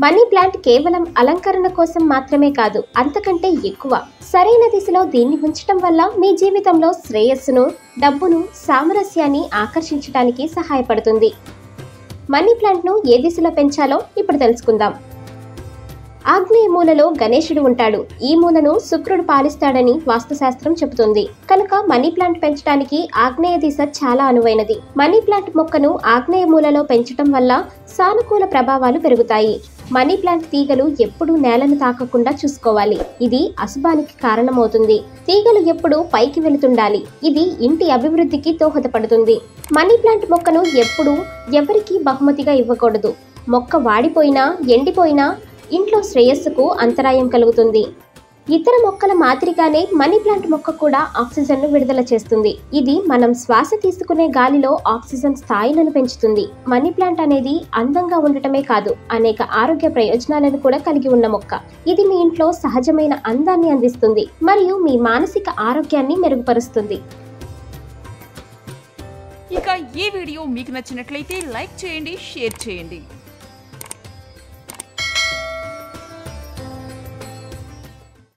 Money plant కేవలం అలంకరణ కోసం మాత్రమే కాదు, అంతకంటే ఎక్కువ. సరైన దిశలో దీన్ని ఉంచటం వల్ల మీ జీవితంలో శ్రేయస్సును, డబ్బును, సామరస్యాన్ని ఆకర్షించడానికి సహాయపడుతుంది. మనీ ప్లాంట్ను ఏ దిశలో పెంచాలో ఇప్పుడు తెలుసుకుందాం. ఆగ్నేయ మూలలో గణేశుడు ఉంటాడు. ఈ మూలను శుక్రుడు పాలిస్తాడని వాస్తుశాస్త్రం చెబుతుంది. కనుక మనీ ప్లాంట్ పెంచడానికి ఆగ్నేయ దిశ చాలా అనువైనది. మనీ ప్లాంట్ మొక్కను ఆగ్నేయ మూలలో పెంచడం వల్ల సానుకూల ప్రభావాలు పెరుగుతాయి. మనీ ప్లాంట్ తీగలు ఎప్పుడూ నేలను తాకకుండా చూసుకోవాలి. ఇది అశుభానికి కారణమవుతుంది. తీగలు ఎప్పుడూ పైకి వెళుతుండాలి. ఇది ఇంటి అభివృద్ధికి దోహదపడుతుంది. మనీ ప్లాంట్ మొక్కను ఎప్పుడూ ఎవరికీ బహుమతిగా ఇవ్వకూడదు. మొక్క వాడిపోయినా, ఎండిపోయినా ఇంట్లో శ్రేయస్సుకు అంతరాయం కలుగుతుంది. ఇతర మొక్కల మాదిరిగానే మనీ ప్లాంట్ మొక్క కూడా ఆక్సిజన్ను విడుదల చేస్తుంది. ఇది మనం శ్వాస తీసుకునే గాలిలో ఆక్సిజన్ స్థాయిలను పెంచుతుంది. మనీ ప్లాంట్ అనేది అందంగా ఉండటమే కాదు, అనేక ఆరోగ్య ప్రయోజనాలను కూడా కలిగి ఉన్న మొక్క. ఇది మీ ఇంట్లో సహజమైన అందాన్ని అందిస్తుంది మరియు మీ మానసిక ఆరోగ్యాన్ని మెరుగుపరుస్తుంది. ఇక ఈ వీడియో మీకు నచ్చినట్లయితే లైక్ చేయండి, షేర్ చేయండి.